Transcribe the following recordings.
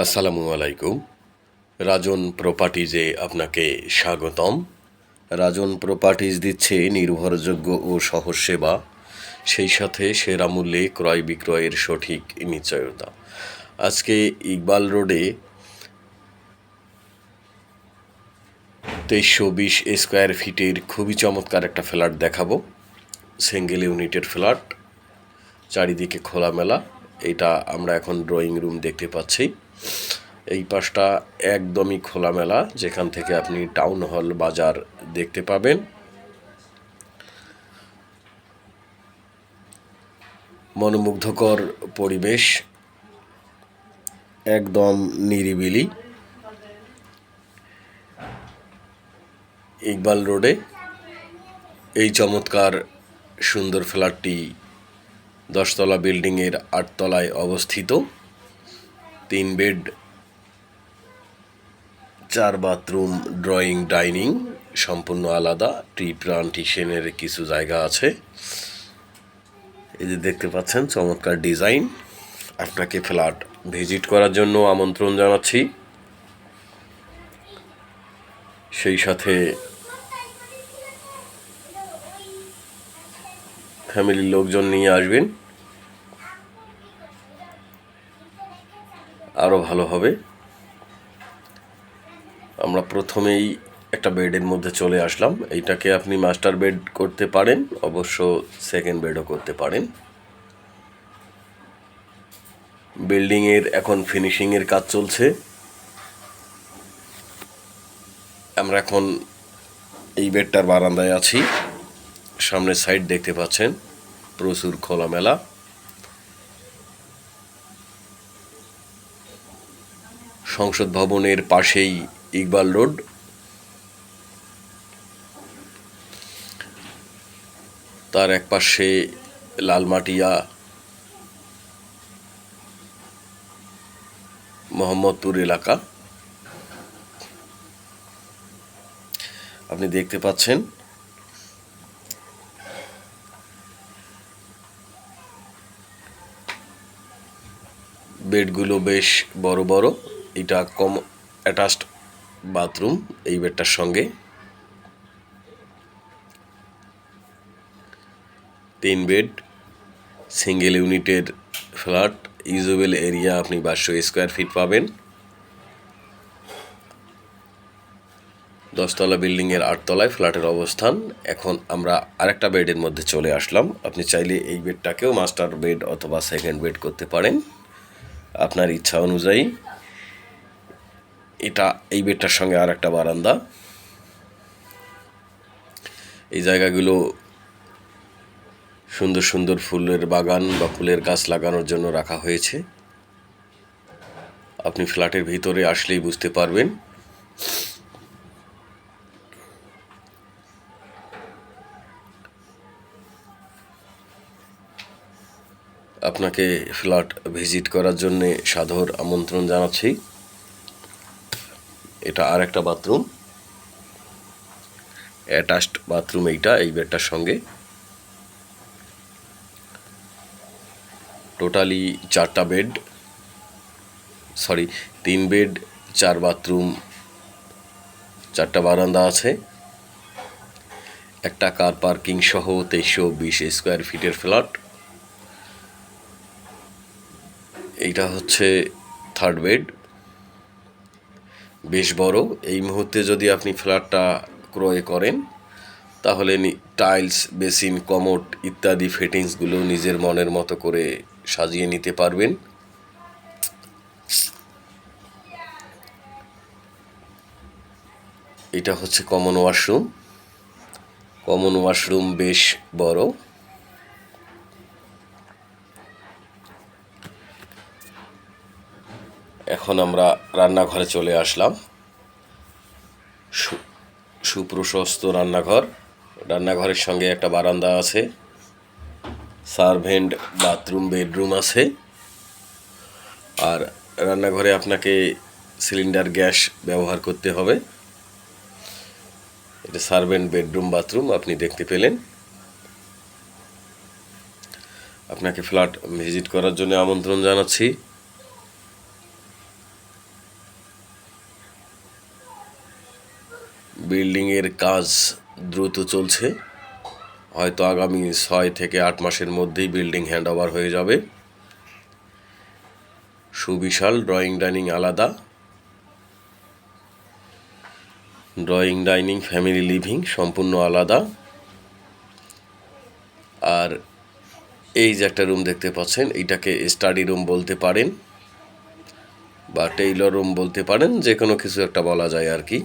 আসসালামু আলাইকুম। রাজন প্রপার্টিজে আপনাকে স্বাগতম। রাজন প্রপার্টিজ দিচ্ছে নির্ভরযোগ্য ও সহজ সেবা, সেই সাথে সেরা মূল্যে ক্রয় বিক্রয়ের সঠিক নিশ্চয়তা। আজকে ইকবাল রোডে 2320 স্কোয়ার ফিটের খুবই চমৎকার একটা ফ্ল্যাট দেখাবো। সিঙ্গেল ইউনিটের ফ্ল্যাট, চারিদিকে খোলামেলা। এটা আমরা এখন ড্রয়িং রুম দেখতে পাচ্ছি। এই পাশটা একদমই খোলামেলা, যেখান থেকে আপনি টাউন হল বাজার দেখতে পাবেন। মনোমুগ্ধকর পরিবেশ, একদম নিরিবিলি। ইকবাল রোডে এই চমৎকার সুন্দর ফ্ল্যাটটি 10তলা বিল্ডিংয়ের 8 তলায় অবস্থিত। 3 বেড, 4 বাথরুম, ড্রয়িং, ডাইনিং সম্পূর্ণ আলাদা। ট্রি প্লান্টেশনের কিছু জায়গা আছে। এই যে দেখতে পাচ্ছেন চমৎকার ডিজাইন। আপনাকে ফ্ল্যাট ভিজিট করার জন্য আমন্ত্রণ জানাচ্ছি। সেই সাথে ফ্যামিলির লোকজন নিয়ে আসবেন, আরও ভালো হবে। আমরা প্রথমেই একটা বেডের মধ্যে চলে আসলাম। এইটাকে আপনি মাস্টার বেড করতে পারেন, অবশ্য সেকেন্ড বেডও করতে পারেন। বিল্ডিংয়ের এখন ফিনিশিংয়ের কাজ চলছে। আমরা এখন এই বেডটার বারান্দায় আছি। সামনের সাইড দেখতে পাচ্ছেন প্রচুর খোলামেলা। সংসদ ভবনের পাশেই ইকবাল রোড। তার এক পাশে লালমাটিয়া মোহাম্মদপুর এলাকা। আপনি দেখতে পাচ্ছেন বেডগুলো বেশ বড় বড়। এটা কম অ্যাটাচড বাথরুম এই বেডটার সঙ্গে। 3 বেড, সিঙ্গেল ইউনিটের ফ্ল্যাট। ইউজেবল এরিয়া আপনি 1200 স্কোয়ার ফিট পাবেন। 10তলা বিল্ডিংয়ের 8 তলায় ফ্ল্যাটের অবস্থান। এখন আমরা আরেকটা বেডের মধ্যে চলে আসলাম। আপনি চাইলে এই বেডটাকেও মাস্টার বেড অথবা সেকেন্ড বেড করতে পারেন আপনার ইচ্ছা অনুযায়ী। এটা এই বেডটার সঙ্গে আর একটা বারান্দা। এই জায়গাগুলো সুন্দর সুন্দর ফুলের বাগান বা ফুলের গাছ লাগানোর জন্য রাখা হয়েছে। আপনি ফ্ল্যাটের ভিতরে আসলেই বুঝতে পারবেন। আপনাকে ফ্ল্যাট ভিজিট করার জন্য সাদর আমন্ত্রণ জানাচ্ছি। এটা আর একটা বাথরুম, অ্যাটাচড বাথরুম এইটা এই বেডটার সঙ্গে। টোটালি 4টা বেড, 3 বেড, 4 বাথরুম, 4টা বারান্দা আছে। একটা কার পার্কিং সহ 2320 স্কোয়ার ফিটের ফ্ল্যাট। এইটা হচ্ছে 3rd বেড, বেশ বড়। এই মুহূর্তে যদি আপনি ফ্ল্যাটটা ক্রয় করেন তাহলে টাইলস, বেসিন, কমোড ইত্যাদি ফিটিংসগুলো নিজের মনের মতো করে সাজিয়ে নিতে পারবেন। এটা হচ্ছে কমন ওয়াশরুম। কমন ওয়াশরুম বেশ বড়। এখন আমরা রান্নাঘরে চলে আসলাম। সুপ্রশস্ত রান্নাঘর। রান্নাঘরের সঙ্গে একটা বারান্দা আছে। সার্ভেন্ট বাথরুম, বেডরুম আছে। আর রান্নাঘরে আপনাকে সিলিন্ডার গ্যাস ব্যবহার করতে হবে। এটা সার্ভেন্ট বেডরুম, বাথরুম আপনি দেখতে পেলেন। আপনাকে ফ্ল্যাট ভিজিট করার জন্য আমন্ত্রণ জানাচ্ছি। বিল্ডিংয়ের কাজ দ্রুত চলছে, হয়তো আগামী 6 থেকে 8 মাসের মধ্যেই বিল্ডিং হ্যান্ড ওভার হয়ে যাবে। সুবিশাল ড্রয়িং ডাইনিং আলাদা, ড্রয়িং ডাইনিং ফ্যামিলি লিভিং সম্পূর্ণ আলাদা। আর এই যে একটা রুম দেখতে পাচ্ছেন, এইটাকে স্টাডি রুম বলতে পারেন বা টেইলর রুম বলতে পারেন, যে কোনো কিছু একটা বলা যায় আর কি।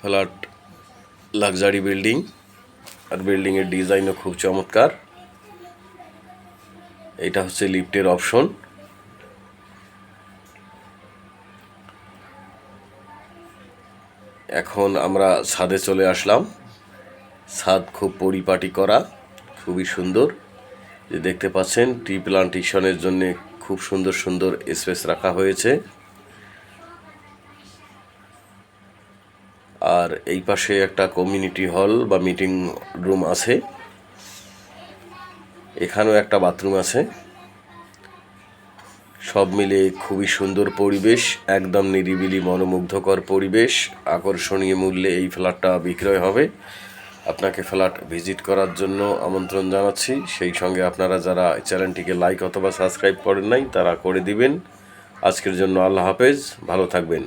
ফ্ল্যাট লাক্সারি বিল্ডিং, আর বিল্ডিংয়ের ডিজাইনও খুব চমৎকার। এটা হচ্ছে লিফটের অপশন। এখন আমরা ছাদে চলে আসলাম। ছাদ খুব পরিপাটি করা, খুবই সুন্দর। যে দেখতে পাচ্ছেন ট্রি প্লান্টেশনের জন্য খুব সুন্দর সুন্দর স্পেস রাখা হয়েছে। আর এই পাশে একটা কমিউনিটি হল বা মিটিং রুম আছে, এখানেও একটা বাথরুম আছে। সব মিলে খুবই সুন্দর পরিবেশ, একদম নিরিবিলি মনোমুগ্ধকর পরিবেশ। আকর্ষণীয় মূল্যে এই ফ্ল্যাটটা বিক্রয় হবে। আপনাকে ফ্ল্যাট ভিজিট করার জন্য আমন্ত্রণ জানাচ্ছি। সেই সঙ্গে আপনারা যারা চ্যানেলটিকে লাইক অথবা সাবস্ক্রাইব করেন নাই, তারা করে দিবেন। আজকের জন্য আল্লাহ হাফেজ, ভালো থাকবেন।